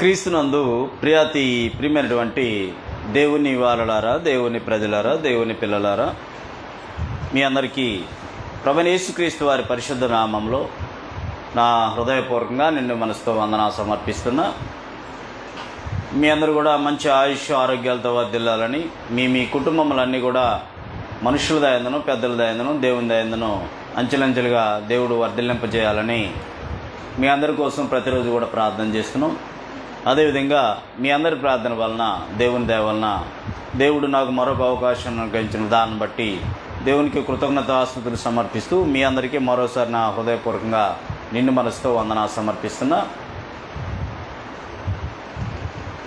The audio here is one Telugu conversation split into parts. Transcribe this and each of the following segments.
క్రీస్తునందు ప్రియమైనటువంటి దేవుని వారలారా, దేవుని ప్రజలారా, దేవుని పిల్లలారా, మీ అందరికీ ప్రభువైన యేసుక్రీస్తు వారి పరిశుద్ధ నామంలో నా హృదయపూర్వకంగా నిండు మనసుతో వందనా సమర్పిస్తున్నా. మీ అందరూ కూడా మంచి ఆయుష్ ఆరోగ్యాలతో వర్ధిల్లాలని, మీ కుటుంబములన్నీ కూడా మనుషుల దయందును, పెద్దల దయందును, దేవుని దయందును అంచెలంచెలుగా దేవుడు వర్ధిల్లింపజేయాలని మీ అందరి కోసం ప్రతిరోజు కూడా ప్రార్థన చేస్తున్నాం. అదేవిధంగా మీ అందరి ప్రార్థన వలన, దేవుని దయ వలన దేవుడు నాకు మరొక అవకాశం అనుగ్రహించిన దాన్ని బట్టి దేవునికి కృతజ్ఞతాస్తుతులు సమర్పిస్తూ మీ అందరికీ మరోసారి నా హృదయపూర్వకంగా నిండు మనసుతో వందనా సమర్పిస్తున్నా.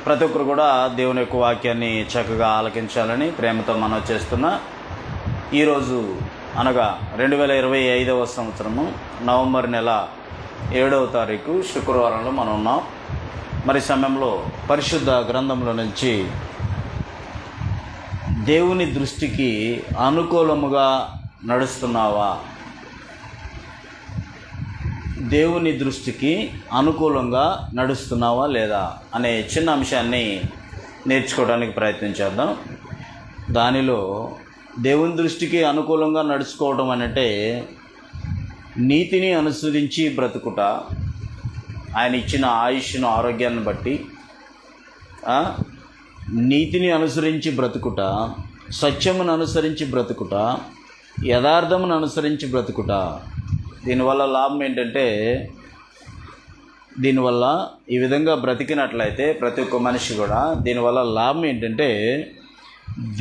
ప్రతి ఒక్కరు కూడా దేవుని యొక్క వాక్యాన్ని చక్కగా ఆలకించాలని ప్రేమతో మనవి చేస్తున్నా. ఈరోజు అనగా 2025 సంవత్సరము నవంబర్ నెల 7వ తారీఖు శుక్రవారంలో మనం ఉన్నాం. మరి సమయంలో పరిశుద్ధ గ్రంథంలో నుంచి దేవుని దృష్టికి అనుకూలముగా నడుస్తున్నావా, దేవుని దృష్టికి అనుకూలంగా నడుస్తున్నావా లేదా అనే చిన్న అంశాన్ని నేర్చుకోవడానికి ప్రయత్నం చేద్దాం. దానిలో దేవుని దృష్టికి అనుకూలంగా నడుచుకోవడం అంటే నీతిని అనుసరించి బ్రతుకుట, ఆయన ఇచ్చిన ఆయుష్ను ఆరోగ్యాన్ని బట్టి నీతిని అనుసరించి బ్రతుకుట, సత్యమును అనుసరించి బ్రతుకుట, యథార్థమును అనుసరించి బ్రతుకుట. దీనివల్ల లాభం ఏంటంటే, దీనివల్ల ఈ విధంగా బ్రతికినట్లయితే ప్రతి ఒక్క మనిషి కూడా దీనివల్ల లాభం ఏంటంటే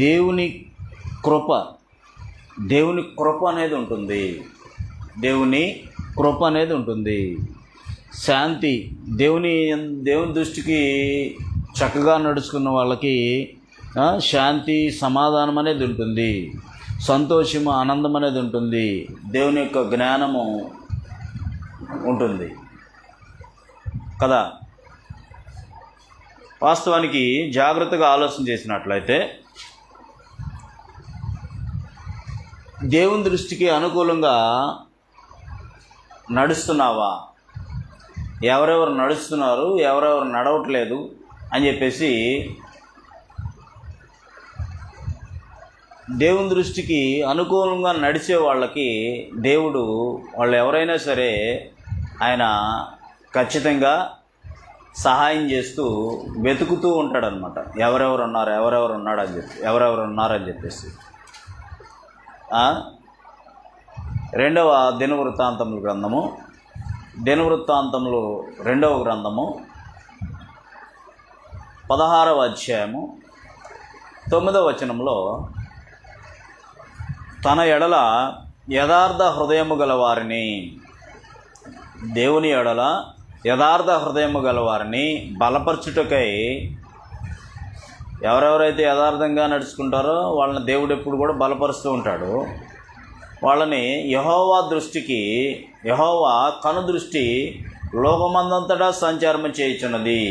దేవుని కృప అనేది ఉంటుంది. దేవుని కృప అనేది ఉంటుంది. శాంతి, దేవుని దృష్టికి చక్కగా నడుచుకున్న వాళ్ళకి శాంతి, సమాధానం అనేది ఉంటుంది. సంతోషము, ఆనందం అనేది ఉంటుంది. దేవుని యొక్క జ్ఞానము ఉంటుంది కదా. వాస్తవానికి జాగ్రత్తగా ఆలోచన చేసినట్లయితే దేవుని దృష్టికి అనుకూలంగా నడుస్తున్నావా, ఎవరెవరు నడుస్తున్నారు, ఎవరెవరు నడవట్లేదు అని చెప్పేసి దేవుని దృష్టికి అనుకూలంగా నడిచే వాళ్ళకి దేవుడు, వాళ్ళు ఎవరైనా సరే ఆయన ఖచ్చితంగా సహాయం చేస్తూ వెతుకుతూ ఉంటాడనమాట. ఎవరెవరు ఉన్నారని చెప్పేసి 2వ దినవృత్తాంతముల గ్రంథము, దినవృత్తాంతములు 2వ గ్రంథము 16వ అధ్యాయము 9వ వచనంలో, తన ఎడల యథార్థ హృదయము గలవారిని, దేవుని ఎడల యథార్థ హృదయము గలవారిని బలపరచుటకై, ఎవరెవరైతే యథార్థంగా నడుచుకుంటారో వాళ్ళని దేవుడు ఎప్పుడు కూడా బలపరుస్తూ ఉంటాడు. వాళ్ళని యెహోవా కనుదృష్టి లోకమందంతటా సంచారము చేయుచున్నది.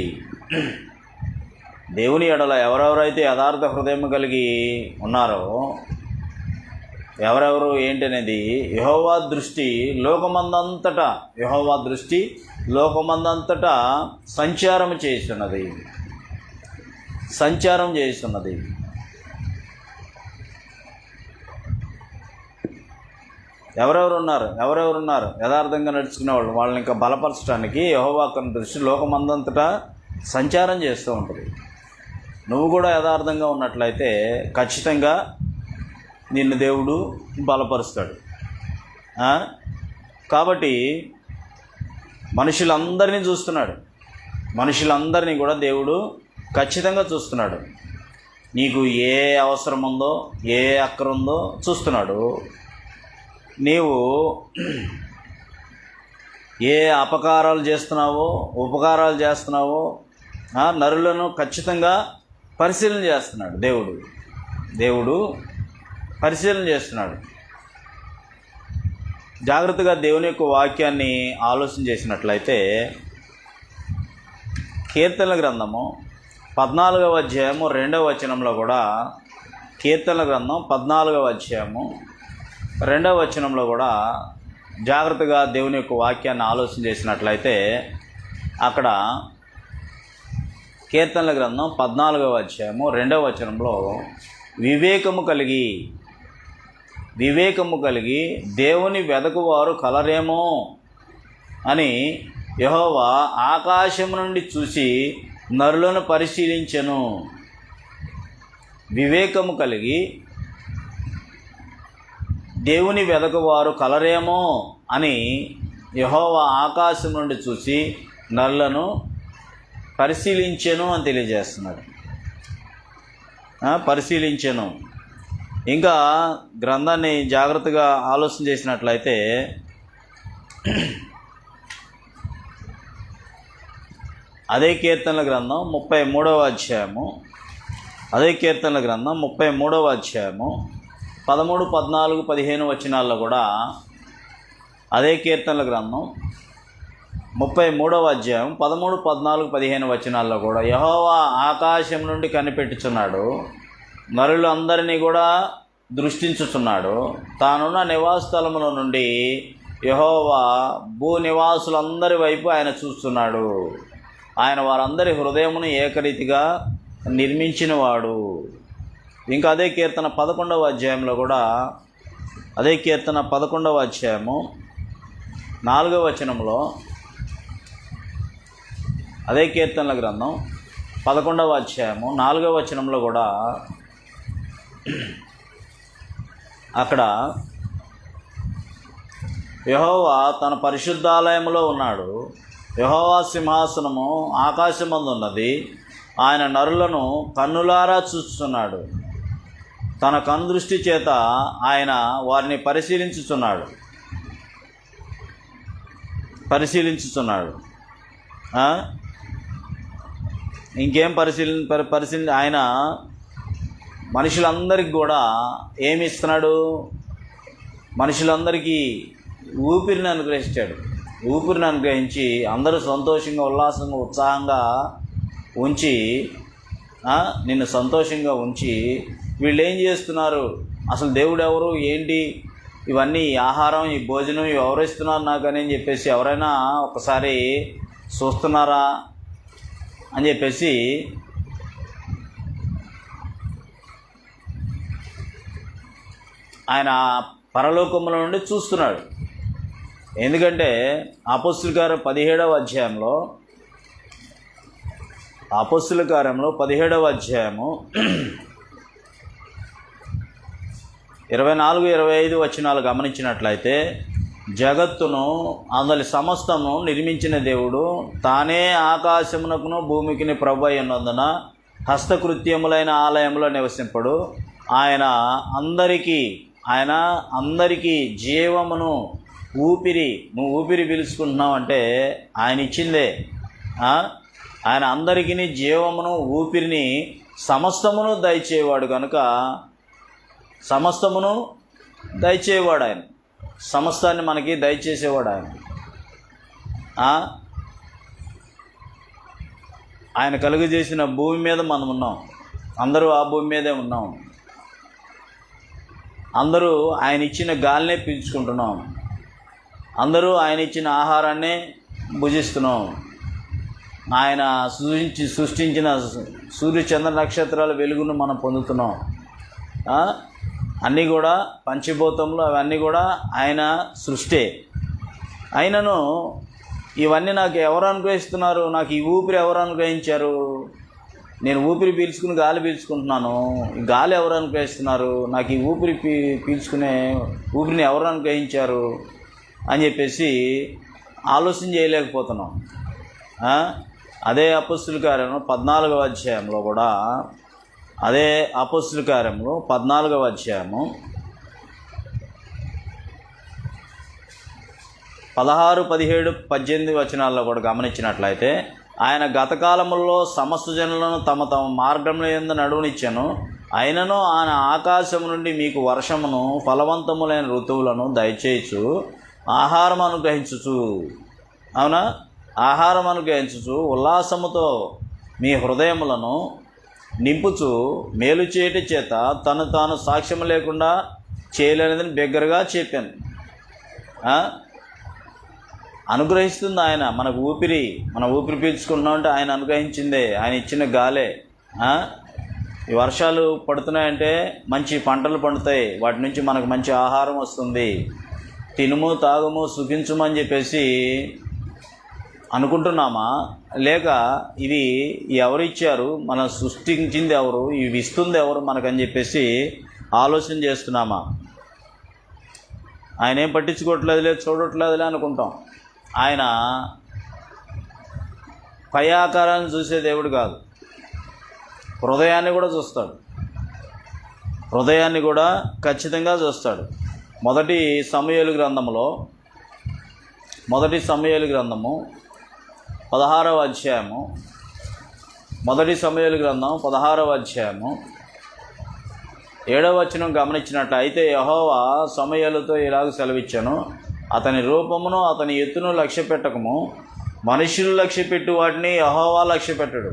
దేవుని ఎడల ఎవరెవరైతే యథార్థ హృదయం కలిగి ఉన్నారో, ఎవరెవరు ఏంటనేది యెహోవా దృష్టి లోకమందంతటా సంచారం చేస్తున్నది. ఎవరెవరు ఉన్నారు యథార్థంగా నడుచుకునే వాళ్ళు, వాళ్ళని ఇంకా బలపరచడానికి యెహోవా దృష్టి లోకమందంతటా సంచారం చేస్తూ ఉంటుంది. నువ్వు కూడా యథార్థంగా ఉన్నట్లయితే ఖచ్చితంగా నిన్ను దేవుడు బలపరుస్తాడు. కాబట్టి మనుషులందరినీ కూడా దేవుడు ఖచ్చితంగా చూస్తున్నాడు. నీకు ఏ అవసరం ఉందో, ఏ అక్కర ఉందో చూస్తున్నాడు. నీవు ఏ అపకారాలు చేస్తున్నావో, ఉపకారాలు చేస్తున్నావో నరులను ఖచ్చితంగా పరిశీలన చేస్తున్నాడు. దేవుడు పరిశీలన చేస్తున్నాడు. జాగ్రత్తగా దేవుని యొక్క వాక్యాన్ని ఆలోచన చేసినట్లయితే కీర్తనల గ్రంథము 14వ అధ్యాయము 2వ వచనంలో కూడా, కీర్తనల గ్రంథం 14వ అధ్యాయము 2వ వచనంలో కూడా జాగ్రత్తగా దేవుని యొక్క వాక్యాన్ని ఆలోచన చేసినట్లయితే అక్కడ కీర్తనల గ్రంథం 14వ అధ్యాయము 2వ వచనంలో వివేకము కలిగి దేవుని వెదకువారు కలరేమో అని యెహోవా ఆకాశం నుండి చూసి నరులను పరిశీలించెను. వివేకము కలిగి దేవుని వెదకువారు కలరేమో అని యెహోవా ఆకాశం నుండి చూసి నరులను పరిశీలించెను అని తెలియజేస్తున్నాడు. పరిశీలించెను. ఇంకా గ్రంథాన్ని జాగ్రత్తగా ఆలోచన చేసినట్లయితే అదే కీర్తనల గ్రంథం 33వ అధ్యాయము 13, 14, 15 వచనాల్లో కూడా అదే కీర్తనల గ్రంథం 33వ అధ్యాయం 13, 14, 15 వచనాల్లో కూడా యెహోవా ఆకాశం నుండి కనిపెట్టుచున్నాడు, నరులందరినీ కూడా దృష్టించుచున్నాడు. తానున్న నివాస స్థలముల నుండి యెహోవా భూ నివాసులందరి వైపు ఆయన చూస్తున్నాడు. ఆయన వారందరి హృదయమును ఏకరీతిగా నిర్మించినవాడు. ఇంకా అదే కీర్తన 11వ అధ్యాయంలో కూడా అదే కీర్తన 11వ అధ్యాయము 4వ వచనంలో అదే కీర్తనల గ్రంథం 11వ అధ్యాయము 4వ వచనంలో కూడా అక్కడ యెహోవా తన పరిశుద్ధాలయములో ఉన్నాడు. యెహోవా సింహాసనము ఆకాశమందు ఉన్నది. ఆయన నరులను కన్నులారా చూస్తున్నాడు. తన కనుదృష్టి చేత ఆయన వారిని పరిశీలించుచున్నాడు. ఇంకేం పరిశీలన ఆయన మనుషులందరికీ కూడా ఏమి ఇస్తున్నాడు? మనుషులందరికీ ఊపిరిని అనుగ్రహించాడు. ఊపిరిని అనుగ్రహించి అందరూ సంతోషంగా, ఉల్లాసంగా, ఉత్సాహంగా ఉంచి, నిన్ను సంతోషంగా ఉంచి వీళ్ళు ఏం చేస్తున్నారు, అసలు దేవుడు ఎవరు, ఏంటి, ఇవన్నీ ఆహారం, ఈ భోజనం ఇవి ఎవరు ఇస్తున్నారు నాకు అని చెప్పేసి ఎవరైనా ఒకసారి చూస్తున్నారా అని చెప్పేసి ఆయన పరలోకముల నుండి చూస్తున్నాడు. ఎందుకంటే అపొస్తలుల కార్యం 17వ అధ్యాయంలో 17వ అధ్యాయము 24, 25 వచనాలు గమనించినట్లయితే జగత్తును అందులో సమస్తము నిర్మించిన దేవుడు తానే ఆకాశమునకును భూమికిని ప్రభు అయి ఉన్నందున హస్తకృత్యములైన ఆలయంలో నివసింపడు. ఆయన అందరికీ జీవమును, నువ్వు ఊపిరి పీల్చుకుంటున్నావు అంటే ఆయన ఇచ్చిందే. ఆయన అందరికీ జీవమును, ఊపిరిని, సమస్తమును దయచేవాడు కనుక సమస్తమును దయచేవాడు ఆయన. సమస్తాన్ని మనకి దయచేసేవాడు ఆయన. ఆయన కలుగజేసిన భూమి మీద మనం ఉన్నాం. అందరూ ఆ భూమి మీదే ఉన్నాం. అందరూ ఆయన ఇచ్చిన గాలినే పీల్చుకుంటున్నాం. అందరూ ఆయన ఇచ్చిన ఆహారాన్నే భుజిస్తున్నాం. ఆయన సృష్టించిన సూర్య చంద్ర నక్షత్రాల వెలుగును మనం పొందుతున్నాం. అన్నీ కూడా పంచభూతంలో అవన్నీ కూడా ఆయన సృష్టే. అయినను ఇవన్నీ నాకు ఎవరు అనుగ్రహిస్తున్నారు? నాకు ఈ ఊపిరి ఎవరు అనుగ్రహించారు? నేను ఊపిరి పీల్చుకుని గాలి పీల్చుకుంటున్నాను. ఈ గాలి ఎవరు అనుగ్రహిస్తున్నారు? నాకు ఈ ఊపిరి పీల్చుకునే ఊపిరిని ఎవరు అనుగ్రహించారు అని చెప్పేసి ఆలోచన చేయలేకపోతున్నాం. అదే అపొస్తలుల కార్యం 14వ అధ్యాయంలో కూడా అదే అపొస్తలుల కార్యము 14వ అధ్యాయము 16, 17, 18 వచనాల్లో కూడా గమనించినట్లయితే ఆయన గతకాలములలో సమస్త జనులను తమ మార్గంలో యందు నడువనిచ్చెను. అయినను ఆయన ఆకాశం నుండి మీకు వర్షమును, ఫలవంతములైన ఋతువులను దయచేయచ్చు, ఆహారం అనుగ్రహించుచు, అవునా, ఆహారం అనుగ్రహించుచు ఉల్లాసముతో మీ హృదయములను నింపుచు మేలు చేయటి చేత తాను సాక్ష్యం లేకుండా చేయలేనిదని బిగ్గరగా చెప్పాను. అనుగ్రహిస్తుంది ఆయన. మనకు మన ఊపిరి పీల్చుకుంటున్నామంటే ఆయన అనుగ్రహించిందే, ఆయన ఇచ్చిన గాలే. ఈ వర్షాలు పడుతున్నాయంటే మంచి పంటలు పండుతాయి, వాటి నుంచి మనకు మంచి ఆహారం వస్తుంది. తినుము తాగుము సుఖించుమని చెప్పేసి అనుకుంటున్నామా, లేక ఇది ఎవరు ఇచ్చారు, మనం సృష్టించింది ఎవరు, ఇవి ఇస్తుంది ఎవరు మనకని చెప్పేసి ఆలోచన చేస్తున్నామా? ఆయన ఏం పట్టించుకోవట్లేదులే, చూడట్లేదులే అనుకుంటాం. ఆయన పై ఆకారాన్ని చూసే దేవుడు కాదు, హృదయాన్ని కూడా చూస్తాడు. హృదయాన్ని కూడా ఖచ్చితంగా చూస్తాడు. మొదటి సమూయేలు గ్రంథము 16వ అధ్యాయము, మొదటి సమూయేలు గ్రంథం 16వ అధ్యాయము 7వ వచనం గమనించినట్టు అయితే యెహోవా సమూయేలుతో ఇలాగ సెలవిచ్చాను, అతని రూపమును అతని ఎత్తును లక్ష్య పెట్టకము, మనుషులు లక్ష్య పెట్టు వాటిని యెహోవా లక్ష్య పెట్టడు.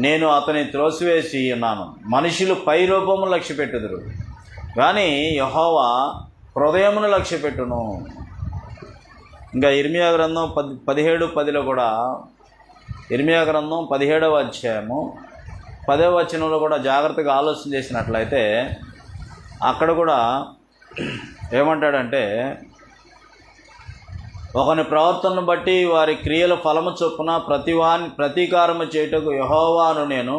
నేను అతని త్రోసివేసి ఉన్నాను, మనుషులు పై రూపము లక్ష్య పెట్టుదురు, కానీ యెహోవా హృదయమును లక్ష్య పెట్టును. ఇంకా ఇర్మియా గ్రంథం 17:10లో కూడా, ఇర్మియా గ్రంథం 17వ అధ్యాయము 10వ వచనంలో కూడా జాగ్రత్తగా ఆలోచన చేసినట్లయితే అక్కడ కూడా ఏమంటాడంటే, ఒకని ప్రవర్తనను బట్టి వారి క్రియల ఫలము చొప్పున ప్రతీకారము చేయుటకు యెహోవాను నేను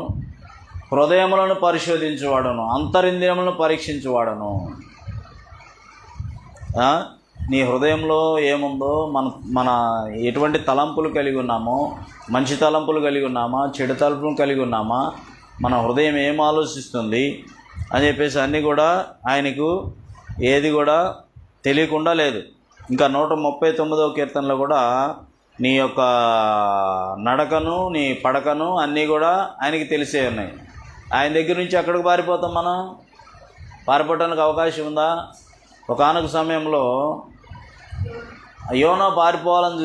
హృదయములను పరిశోధించువాడను, అంతరింద్రియములను పరీక్షించువాడను. నీ హృదయంలో ఏముందో, మన ఎటువంటి తలంపులు కలిగి ఉన్నామో, మంచి తలంపులు కలిగి ఉన్నామా, చెడు తలంపులు కలిగి ఉన్నామా, మన హృదయం ఏం ఆలోచిస్తుంది అని చెప్పేసి అన్నీ కూడా ఆయనకు ఏది కూడా తెలియకుండా లేదు. ఇంకా 139వ కీర్తనలో కూడా నీ యొక్క నడకను నీ పడకను అన్నీ కూడా ఆయనకి తెలిసే ఉన్నాయి. ఆయన దగ్గర నుంచి ఎక్కడికి పారిపోతాం మనం? పారిపోవడానికి అవకాశం ఉందా? ఒకానొక సమయంలో యోనా పారిపోవాలని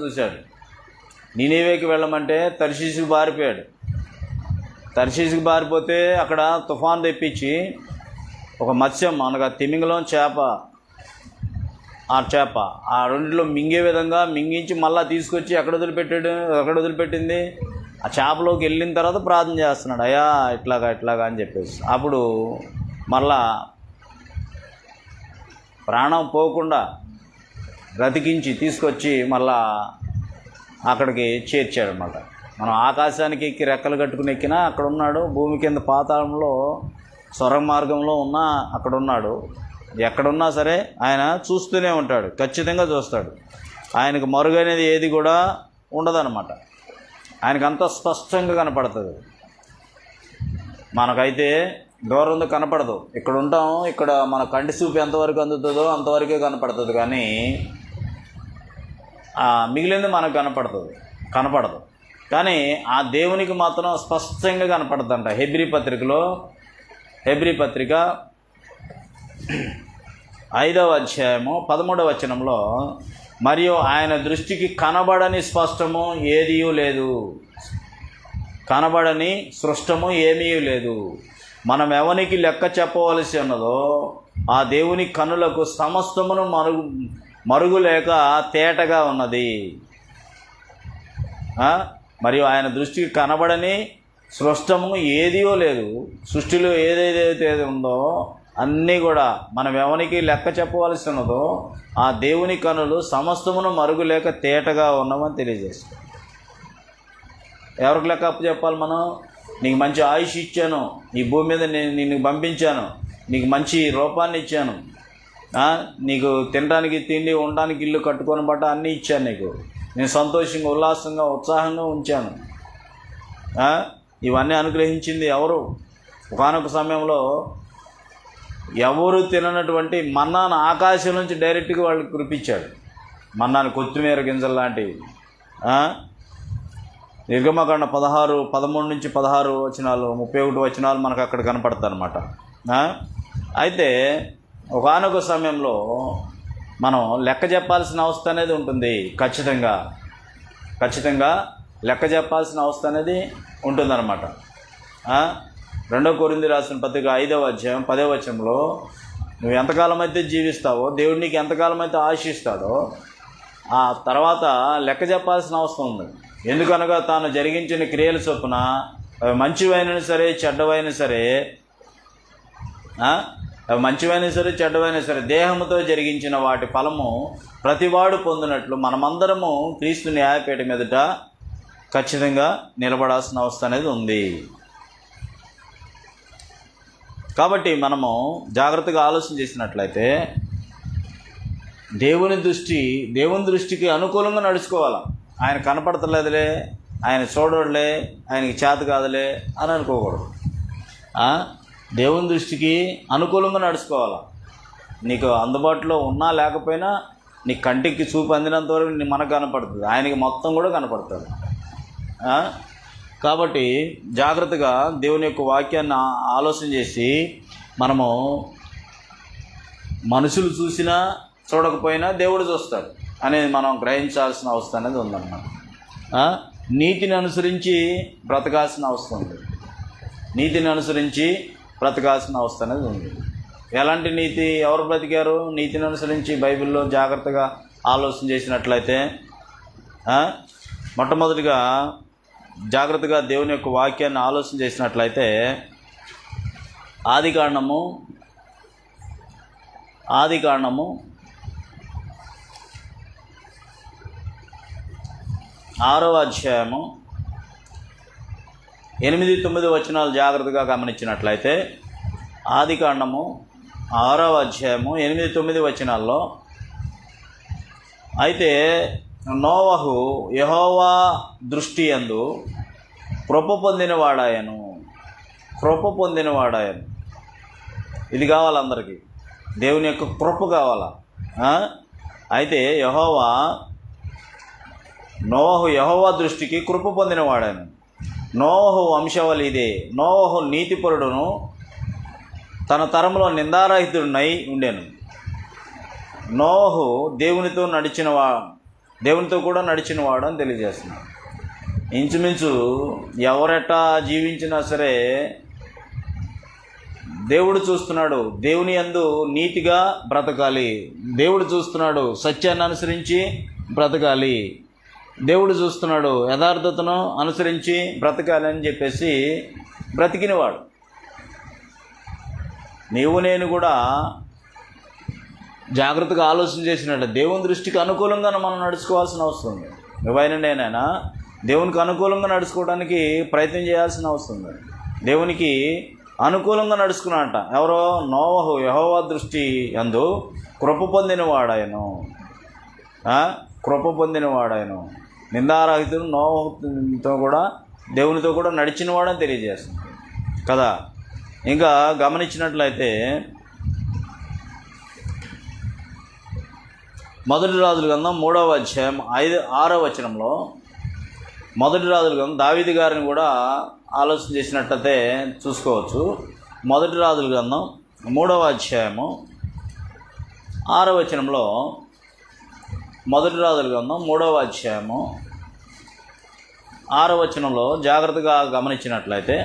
చూశాడు. నీనీవేకి వెళ్ళమంటే తర్షీసుకు పారిపోయాడు. తర్షీసుకు పారిపోతే అక్కడ తుఫాన్ తెప్పించి ఒక మత్స్యం, అనగా తిమింగలం చేప, ఆ రెండిలో మింగే విధంగా మింగించి మళ్ళీ తీసుకొచ్చి ఎక్కడ వదిలిపెట్టింది? ఆ చేపలోకి వెళ్ళిన తర్వాత ప్రార్థన చేస్తున్నాడు, అయ్యా ఇట్లాగా అని చెప్పేసి. అప్పుడు మళ్ళా ప్రాణం పోకుండా బ్రతికించి తీసుకొచ్చి మళ్ళా అక్కడికి చేర్చాడనమాట. మనం ఆకాశానికి ఎక్కి రెక్కలు కట్టుకుని ఎక్కినా అక్కడ ఉన్నాడు, భూమి కింద పాతాళంలో సొరంగ మార్గంలో ఉన్నా అక్కడ ఉన్నాడు. ఎక్కడున్నా సరే ఆయన చూస్తూనే ఉంటాడు, ఖచ్చితంగా చూస్తాడు. ఆయనకు మరుగనేది ఏది కూడా ఉండదన్నమాట. ఆయనకు అంత స్పష్టంగా కనపడుతుంది. మనకైతే దూరంలో కనపడదు. ఇక్కడ ఉంటాం, ఇక్కడ మన కంటి చూపు ఎంతవరకు అందుతుందో అంతవరకే కనపడుతుంది, కానీ మిగిలింది మనకు కనపడదు. కానీ ఆ దేవునికి మాత్రం స్పష్టంగా కనపడుతుందంట. హెబ్రీ పత్రిక 5వ అధ్యాయము 13వ వచనంలో, మరియు ఆయన దృష్టికి కనబడని స్పష్టము ఏదీ లేదు, కనబడని సృష్టము ఏమీ లేదు. మనం ఎవనికి లెక్క చెప్పవలసి ఉన్నదో ఆ దేవుని కన్నులకు సమస్తమును మరుగులేక తేటగా ఉన్నది. మరియు ఆయన దృష్టికి కనబడని సృష్టము ఏదీ లేదు. సృష్టిలో ఏదైతే ఉందో అన్నీ కూడా మనం ఎవరికి లెక్క చెప్పవలసి ఉన్నదో ఆ దేవుని కన్నులు సమస్తమును మరుగులేక తేటగా ఉన్నామని తెలియజేస్తాం. ఎవరికి లెక్క అప్పు చెప్పాలి మనం? నీకు మంచి ఆయుష్ ఇచ్చాను, ఈ భూమి మీద నిన్ను పంపించాను, నీకు మంచి రూపాన్ని ఇచ్చాను, నీకు తినడానికి తిండి, ఉండడానికి ఇల్లు, కట్టుకొని బట్ట అన్నీ ఇచ్చాను, నీకు నేను సంతోషంగా ఉల్లాసంగా ఉత్సాహంగా ఉంచాను. ఇవన్నీ అనుగ్రహించింది ఎవరు? ఒకానొక సమయంలో ఎవరు తిననటువంటి మన్నాను ఆకాశం నుంచి డైరెక్ట్గా వాళ్ళకి కురిపించాడు. మన్నాను కొత్తిమీర గింజలు లాంటివి. నిర్గమకాండ 13 నుంచి 16 వచనాలు, 31 వచనాలు మనకు అక్కడ కనపడతాయి అన్నమాట. అయితే ఒకానొక సమయంలో మనం లెక్క చెప్పాల్సిన అవస్థ అనేది ఉంటుంది. ఖచ్చితంగా లెక్క చెప్పాల్సిన అవస్థ అనేది ఉంటుందన్నమాట. 2 కొరింథీ రాసిన పత్రిక 5వ అధ్యాయం 10వ వచనంలో, నువ్వు ఎంతకాలం అయితే జీవిస్తావో, దేవుడు నీకు ఎంతకాలం అయితే ఆశిస్తాడో ఆ తర్వాత లెక్క చెప్పాల్సిన అవసరం ఉంది. ఎందుకనగా తాను జరిగించిన క్రియల చొప్పున మంచివైనా సరే చెడ్డవైనా సరే, మంచివైనా సరే చెడ్డవైనా సరే దేహంతో జరిగించిన వాటి ఫలము ప్రతివాడు పొందినట్లు మనమందరము క్రీస్తు న్యాయపీఠ మీదట ఖచ్చితంగా నిలబడాల్సిన అవసరం అనేది ఉంది. కాబట్టి మనము జాగ్రత్తగా ఆలోచన చేసినట్లయితే దేవుని దృష్టికి అనుకూలంగా నడుచుకోవాలి. ఆయన కనపడతలేదులే, ఆయన చూడలే, ఆయనకి చేత కాదులే అని అనుకోకూడదు. దేవుని దృష్టికి అనుకూలంగా నడుచుకోవాలి. నీకు అందుబాటులో ఉన్నా లేకపోయినా నీ కంటికి చూపు అందినంత వరకు మనకు కనపడుతుంది, ఆయనకి మొత్తం కూడా కనపడుతుంది. కాబట్టి జాగ్రత్తగా దేవుని యొక్క వాక్యాన్ని ఆలోచన చేసి మనము మనుషులు చూసినా చూడకపోయినా దేవుడు చూస్తాడు అనేది మనం గ్రహించాల్సిన అవసరం అనేది ఉందన్నమాట. నీతిని అనుసరించి బ్రతకాల్సిన అవసరం ఉంది. నీతిని అనుసరించి బ్రతకాల్సిన అవసరం అనేది ఉంది. ఎలాంటి నీతి, ఎవరు బ్రతికారు నీతిని అనుసరించి బైబిల్లో జాగ్రత్తగా ఆలోచన చేసినట్లయితే? మొట్టమొదటిగా జాగ్రత్తగా దేవుని యొక్క వాక్యాన్ని ఆలోచన చేసినట్లయితే ఆదికాండము 6వ అధ్యాయము 8-9 వచనాలు జాగ్రత్తగా గమనించినట్లయితే, ఆదికాండము 6వ అధ్యాయము 8-9 వచనాల్లో, అయితే నోవహు యెహోవా దృష్టి యందు కృప పొందినవాడాయను. ఇది కావాలి అందరికీ, దేవుని యొక్క కృప కావాలా. అయితే నోవహు యెహోవా దృష్టికి కృప పొందినవాడాను. నోవహు వంశావళి ఇదే. నోవహు నీతిపరుడును తన తరంలో నిందారహితుడునై ఉండెను. నోవహు దేవునితో కూడా నడిచినవాడు అని తెలియజేస్తున్నాడు. ఇంచుమించు ఎవరెట్టా జీవించినా సరే దేవుడు చూస్తున్నాడు. దేవుని యందు నీతిగా బ్రతకాలి. దేవుడు చూస్తున్నాడు సత్యాన్ని అనుసరించి బ్రతకాలి. దేవుడు చూస్తున్నాడు యథార్థతను అనుసరించి బ్రతకాలి అని చెప్పేసి బ్రతికినవాడు. నీవు నేను కూడా జాగ్రత్తగా ఆలోచన చేసినట్టు దేవుని దృష్టికి అనుకూలంగా మనం నడుచుకోవాల్సిన అవసరం ఉంది. నువ్వైనా నేనైనా దేవునికి అనుకూలంగా నడుచుకోవడానికి ప్రయత్నం చేయాల్సిన అవసరం ఉంది. దేవునికి అనుకూలంగా నడుచుకున్నట ఎవరో? నోవహు యెహోవా దృష్టి యందు కృప పొందినవాడాయను. నిందారహితుడు నోవహుతో కూడా దేవునితో కూడా నడిచినవాడని తెలియజేస్తుంది కదా. ఇంకా గమనించినట్లయితే మొదటి రాజుల గ్రంథం 3వ అధ్యాయం 6వ వచనంలో, మొదటి రాజుల గ్రంథం దావీదు గారిని కూడా ఆలోచన చేసినట్లయితే చూసుకోవచ్చు. మొదటి రాజుల గ్రంథం 3వ అధ్యాయము 6వ వచనంలో, మొదటి రాజుల గ్రంథం 3వ అధ్యాయము 6వ వచనంలో జాగ్రత్తగా గమనించినట్లయితే,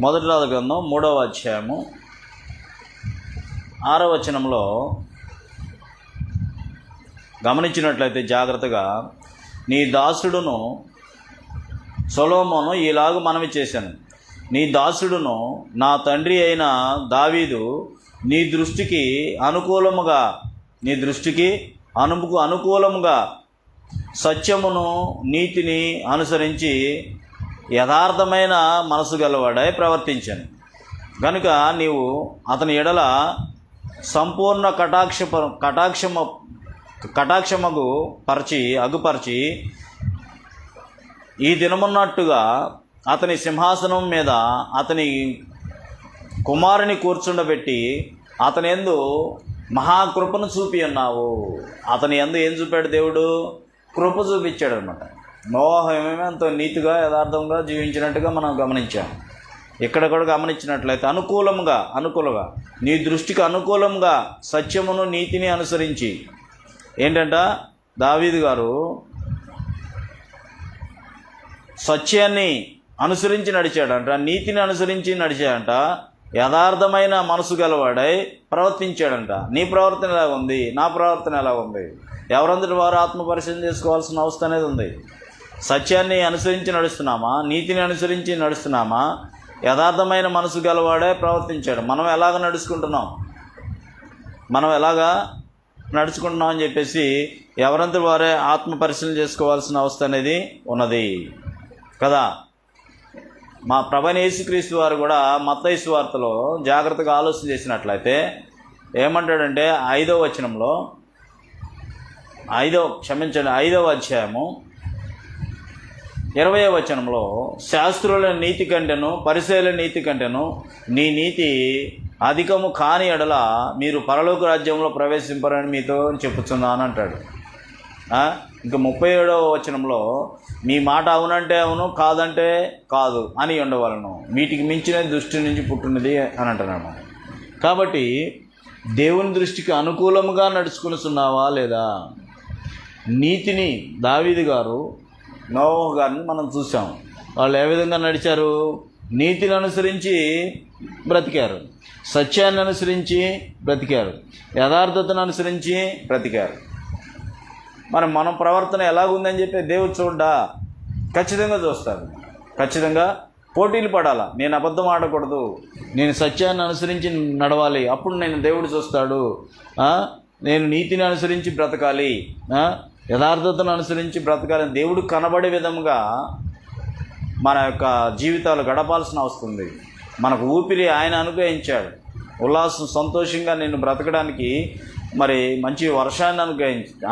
మొదటి రాజుల గ్రంథం 3వ అధ్యాయము 6వ వచనంలో గమనించినట్లయితే జాగ్రత్తగా, నీ దాసుడును సొలొమోను ఇలాగ మనవి చేశాను. నీ దాసుడును నా తండ్రి అయిన దావీదు నీ దృష్టికి అనుకూలముగా సత్యమును నీతిని అనుసరించి యథార్థమైన మనసు గలవాడై ప్రవర్తించాను కనుక నీవు అతని ఎడల సంపూర్ణ అగుపరిచి ఈ దినమున్నట్టుగా అతని సింహాసనం మీద అతని కుమారుని కూర్చుండబెట్టి అతని యందు మహాకృపను చూపి ఉన్నావు. అతని యందు ఏం చూపాడు? దేవుడు కృప చూపించాడు అనమాట. నోవహు ఏమేమి అంత నీతిగా యథార్థంగా జీవించినట్టుగా మనం గమనించాం. ఇక్కడ కూడా గమనించినట్లయితే అనుకూలంగా నీ దృష్టికి అనుకూలంగా సత్యమును నీతిని అనుసరించి ఏంటంట, దావీదు గారు సత్యాన్ని అనుసరించి నడిచాడంట, నీతిని అనుసరించి నడిచాడంట, యథార్థమైన మనసు గలవాడై ప్రవర్తించాడంట. నీ ప్రవర్తన ఎలా ఉంది, నా ప్రవర్తన ఎలా ఉంది? ఎవరందరి వారు ఆత్మపరిశీలన చేసుకోవాల్సిన అవసరం అనేది ఉంది. సత్యాన్ని అనుసరించి నడుస్తున్నామా, నీతిని అనుసరించి నడుస్తున్నామా, యథార్థమైన మనసు గలవాడే ప్రవర్తించాడు. మనం ఎలాగ నడుచుకుంటున్నాం అని చెప్పేసి ఎవరంతా వారే ఆత్మ పరిశీలన చేసుకోవాల్సిన అవస్థ అనేది ఉన్నది కదా. మా ప్రభువైన యేసుక్రీస్తు వారు కూడా మత్తయి సువార్తలో జాగ్రత్తగా ఆలోచన చేసినట్లయితే ఏమంటాడంటే 5వ వచనంలో 5వ అధ్యాయము 20వ వచనంలో, శాస్త్రుల నీతి కంటేను పరిసయ్యుల నీతి కంటేను నీ నీతి అధికము కాని ఎడల మీరు పరలోక రాజ్యంలో ప్రవేశింపరని మీతో చెప్పుచున్నాను అంటాడు. ఇంకా 37వ వచనంలో, మీ మాట అవునంటే అవును, కాదంటే కాదు అని ఉండవలను, వీటికి మించిన దృష్టి నుంచి పుట్టినది అని అంటున్నాను. కాబట్టి దేవుని దృష్టికి అనుకూలముగా నడుచుకునిస్తున్నావా లేదా? నీతిని దావీదు గారు, నోవహు గారిని మనం చూసాం. వాళ్ళు ఏ విధంగా నడిచారు? నీతిని అనుసరించి బ్రతికారు, సత్యాన్ని అనుసరించి బ్రతికారు, యథార్థతను అనుసరించి బ్రతికారు. మన ప్రవర్తన ఎలాగుందని చెప్పి దేవుడు చూడ్డా? ఖచ్చితంగా చూస్తాడు. ఖచ్చితంగా పోటీలు పడాలా. నేను అబద్ధం ఆడకూడదు, నేను సత్యాన్ని అనుసరించి నడవాలి, అప్పుడు నేను దేవుడు చూస్తాడు. నేను నీతిని అనుసరించి బ్రతకాలి, యథార్థతను అనుసరించి బ్రతకాలని దేవుడు కనబడే విధంగా మన యొక్క జీవితాలు గడపాల్సిన వస్తుంది. మనకు ఊపిరి ఆయన అనుగ్రహించాడు. ఉల్లాసం, సంతోషంగా నేను బ్రతకడానికి మరి మంచి వర్షాన్ని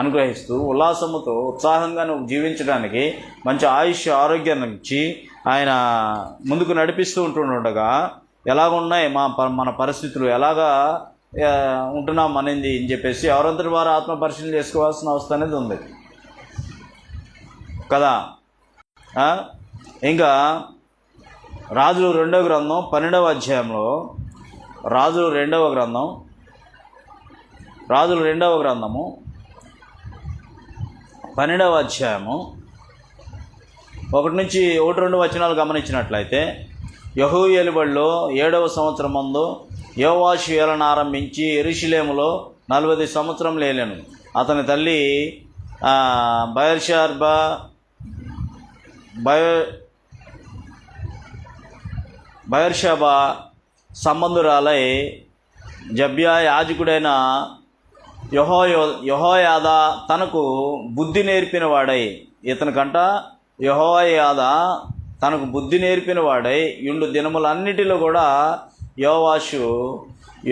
అనుగ్రహిస్తూ ఉల్లాసముతో ఉత్సాహంగా నువ్వు జీవించడానికి మంచి ఆయుష్ ఆరోగ్యాన్ని ఇచ్చి ఆయన ముందుకు నడిపిస్తూ ఉంటుండగా ఎలాగున్నాయి మన పరిస్థితులు, ఎలాగా ఉంటున్నాం అనేది అని చెప్పేసి ఎవరంతటి వారు ఆత్మ పరిశీలన చేసుకోవాల్సిన అవసరం అనేది ఉంది కదా. ఇంకా రాజులు 2వ గ్రంథం 12వ అధ్యాయంలో, రాజులు 2వ గ్రంథము 12వ అధ్యాయము 1-2 వచనాలు గమనించినట్లయితే, యెహోయేలీబడిలో 7వ సంవత్సరం ముందు యోవాషు ఏలన ఆరంభించి యెరూషలేములో 40 సంవత్సరం లేలెను. అతని తల్లి బయర్షబా సంబంధురాలై జబ్యా యాజకుడైన యెహోయాదా తనకు బుద్ధి నేర్పిన వాడై, ఇతనికంట యెహోయాదా తనకు బుద్ధి నేర్పిన వాడై ఇండు దినములన్నిటిలో కూడా యోవాషు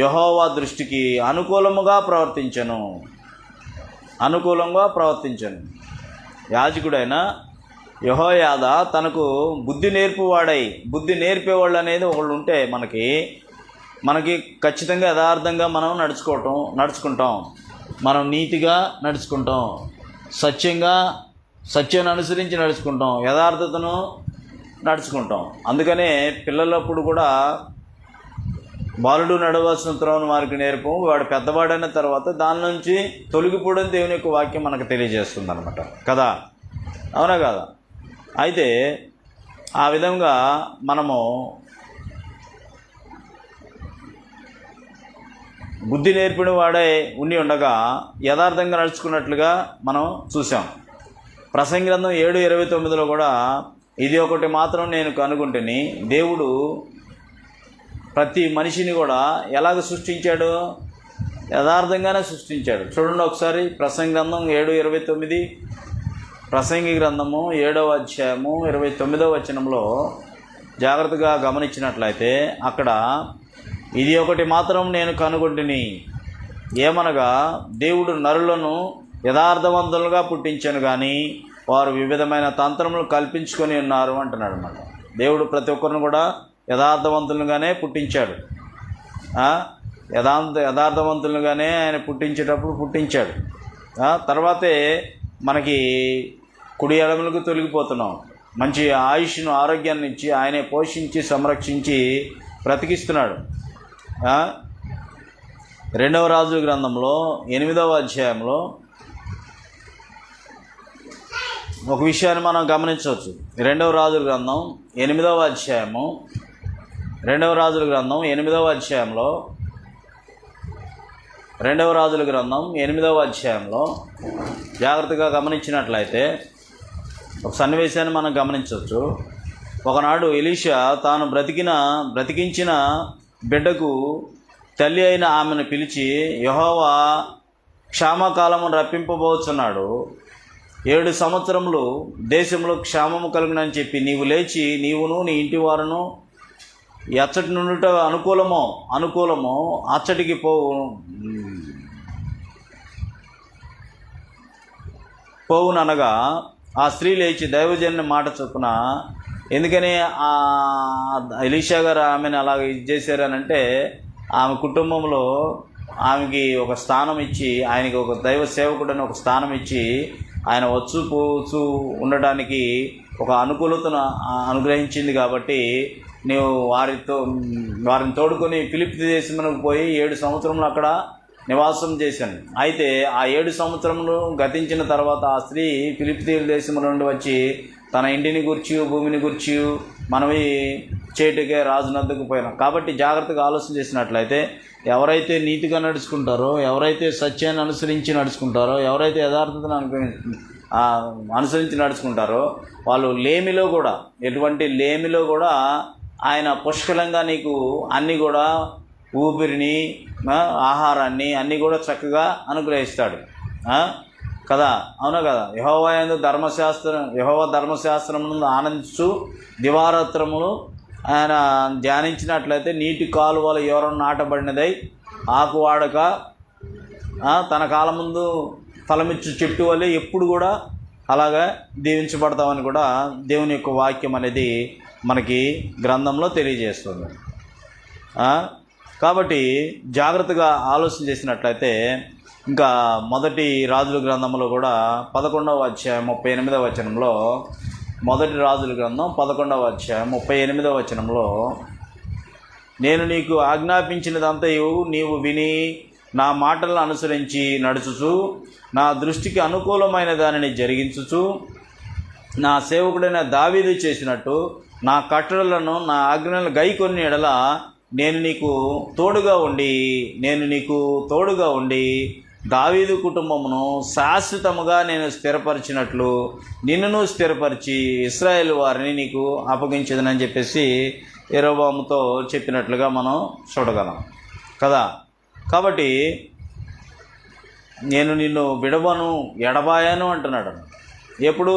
యెహోవా దృష్టికి అనుకూలంగా ప్రవర్తించను. యాజకుడైన యెహోయాదా తనకు బుద్ధి నేర్పువాడై, బుద్ధి నేర్పేవాళ్ళు అనేది ఒకళ్ళు ఉంటే మనకి ఖచ్చితంగా యథార్థంగా మనం నడుచుకుంటాం, మనం నీతిగా నడుచుకుంటాం, సత్యాన్ని అనుసరించి నడుచుకుంటాం, యథార్థతను నడుచుకుంటాం. అందుకనే పిల్లలప్పుడు కూడా బాలుడు నడవలసిన త్రోవను వారికి నేర్పం, వాడు పెద్దవాడైన తర్వాత దాని నుంచి తొలగిపోవడం దేవుని యొక్క వాక్యం మనకు తెలియజేస్తుంది అనమాట కదా. అవునా కదా? అయితే ఆ విధంగా మనము బుద్ధి నేర్పిన వాడే ఉండగా యథార్థంగా నడుచుకున్నట్లుగా మనం చూసాం. ప్రసంగి గ్రంథం 7:29లో కూడా, ఇది ఒకటి మాత్రం నేను కనుగొంటిని, దేవుడు ప్రతి మనిషిని కూడా ఎలాగ సృష్టించాడు? యథార్థంగానే సృష్టించాడు. చూడండి ఒకసారి ప్రసంగి గ్రంథం 7:29, ప్రసంగి గ్రంథము 7వ అధ్యాయము 29వ వచనంలో జాగ్రత్తగా గమనించినట్లయితే అక్కడ, ఇది ఒకటి మాత్రం నేను కనుగొంటిని, ఏమనగా దేవుడు నరులను యథార్థవంతులుగా పుట్టించాను కానీ వారు వివిధమైన తంత్రములు కల్పించుకొని ఉన్నారు అంటున్నాడు అన్నమాట. దేవుడు ప్రతి ఒక్కరిని కూడా యథార్థవంతులుగానే పుట్టించాడు. యథార్థవంతులుగానే ఆయన పుట్టించాడు. తర్వాతే మనకి కుడి ఎడమలకు తొలగిపోతున్నాం. మంచి ఆయుష్ను, ఆరోగ్యాన్ని ఇచ్చి ఆయనే పోషించి సంరక్షించి బ్రతికిస్తున్నాడు. 2వ రాజుల గ్రంథంలో 8వ అధ్యాయంలో ఒక విషయాన్ని మనం గమనించవచ్చు. రెండవ రాజుల గ్రంథం 8వ అధ్యాయము, రెండవ రాజుల గ్రంథం 8వ అధ్యాయంలో, రెండవ రాజుల గ్రంథం 8వ అధ్యాయంలో జాగ్రత్తగా గమనించినట్లయితే ఒక సన్నివేశాన్ని మనం గమనించవచ్చు. ఒకనాడు ఎలీషా తాను బ్రతికించిన బిడ్డకు తల్లి అయిన ఆమెను పిలిచి, యెహోవా క్షామకాలము రప్పింపబోచున్నాడు, 7 సంవత్సరములు దేశంలో క్షామము కలుగునని చెప్పి నీవు లేచి నీవును నీ ఇంటి వారును ఎచ్చటి నుండుట అనుకూలమో అచ్చటికి పోవుననగా ఆ స్త్రీ లేచి దైవజనుని మాట చొప్పున, ఎందుకని ఆ ఎలీషా గారు ఆమెను అలాగ చేశారనంటే, ఆమె కుటుంబంలో ఆమెకి ఒక స్థానం ఇచ్చి, ఆయనకి ఒక దైవ సేవకుడని ఒక స్థానం ఇచ్చి, ఆయన పోచూ ఉండటానికి ఒక అనుకూలతను అనుగ్రహించింది. కాబట్టి నీవు వారిని తోడుకొని ఫిలిప్పీ దేశమునకు పోయి 7 సంవత్సరములు అక్కడ నివాసం చేశాను. అయితే ఆ 7 సంవత్సరములు గతించిన తర్వాత ఆ స్త్రీ ఫిలిప్పీ దేశము నుండి వచ్చి తన ఇంటిని గుర్చి భూమిని గుర్చి మనవి చేటుకే రాజునద్దకు పోయినాం. కాబట్టి జాగ్రత్తగా ఆలోచన చేసినట్లయితే ఎవరైతే నీతిగా నడుచుకుంటారో, ఎవరైతే సత్యాన్ని అనుసరించి నడుచుకుంటారో, ఎవరైతే యథార్థతను అనుసరించి నడుచుకుంటారో వాళ్ళు లేమిలో కూడా, ఎటువంటి లేమిలో కూడా ఆయన పుష్కలంగా నీకు అన్నీ కూడా ఊపిరిని, ఆహారాన్ని అన్నీ కూడా చక్కగా అనుగ్రహిస్తాడు కదా. అవునా కదా. యెహోవా ధర్మశాస్త్రమును ఆనందించు దివారాత్రములు ఆయన ధ్యానించినట్లయితే నీటి కాలువలు ఎవరన్నా నాటబడినదై ఆకు వాడక తన కాలం ముందు ఫలమిచ్చు చెట్టు వల్ల ఎప్పుడు కూడా అలాగా దీవించబడతామని కూడా దేవుని యొక్క వాక్యం అనేది మనకి గ్రంథంలో తెలియజేస్తుంది. కాబట్టి జాగ్రత్తగా ఆలోచన చేసినట్లయితే ఇంకా మొదటి రాజుల గ్రంథంలో కూడా 11వ అధ్యాయం 38వ వచనంలో, మొదటి రాజుల గ్రంథం 11వ అధ్యాయం 38వ వచనంలో, నేను నీకు ఆజ్ఞాపించినదంతయు నీవు విని నా మాటలను అనుసరించి నడుచుచు నా దృష్టికి అనుకూలమైన దానిని జరిగించుచు నా సేవకుడైన దావీదు చేసినట్టు నా కట్టడలను నా ఆజ్ఞలను గైకొని ఎడల నేను నీకు తోడుగా ఉండి దావీదు కుటుంబమును శాశ్వతముగా నేను స్థిరపరిచినట్లు నిన్నును స్థిరపరిచి ఇశ్రాయేలు వారిని నీకు అప్పగించదనని చెప్పేసి యెరోబోముతో చెప్పినట్లుగా మనం చూడగలం కదా. కాబట్టి నేను నిన్ను విడవను ఎడబాయాను అంటున్నాడు. ఎప్పుడు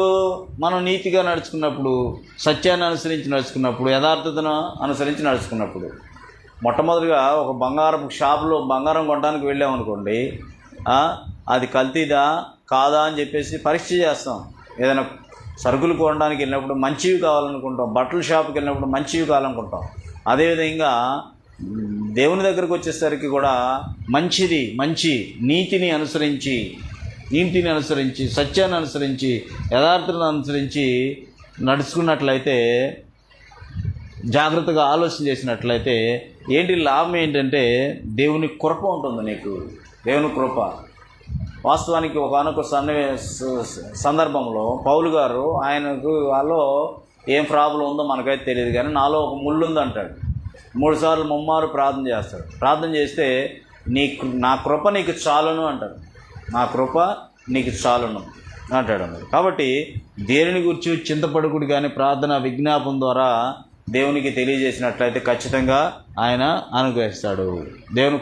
మనం నీతిగా నడుచుకున్నప్పుడు, సత్యాన్ని అనుసరించి నడుచుకున్నప్పుడు, యథార్థతను అనుసరించి నడుచుకున్నప్పుడు. మొట్టమొదటిగా ఒక బంగారం షాపులో బంగారం కొనడానికి వెళ్ళామనుకోండి, అది కల్తీదా కాదా అని చెప్పేసి పరీక్ష చేస్తాం. ఏదైనా సరుకులు కొనడానికి వెళ్ళినప్పుడు మంచివి కావాలనుకుంటాం, బట్టల షాపుకి వెళ్ళినప్పుడు మంచివి కావాలనుకుంటాం. అదేవిధంగా దేవుని దగ్గరకు వచ్చేసరికి కూడా మంచి నీతిని అనుసరించి, సత్యాన్ని అనుసరించి, యథార్థతను అనుసరించి నడుచుకున్నట్లయితే, జాగ్రత్తగా ఆలోచన చేసినట్లయితే ఏంటి లాభం ఏంటంటే దేవుని కృప ఉంటుంది నీకు. దేవుని కృప. వాస్తవానికి ఒకనొక సందర్భంలో పౌలు గారు ఆయనకు వాళ్ళలో ఏం ప్రాబ్లం ఉందో మనకైతే తెలియదు, కానీ నాలో ఒక ముళ్ళు ఉందంటాడు. 3 సార్లు ముమ్మారు ప్రార్థన చేస్తాడు. ప్రార్థన చేస్తే నా కృప నీకు చాలును అంటాడు. నా కృప నీకు చాలును అంటాడు. కాబట్టి దేనిని గురించి చింతపడుకుడు కానీ ప్రార్థన విజ్ఞాపం ద్వారా దేవునికి తెలియజేసినట్లయితే ఖచ్చితంగా ఆయన అనుగ్రహిస్తాడు. దేవుని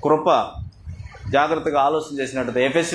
కృప జాగ్రత్తగా ఆలోచన చేసినట్లయితే ఎఫెసీ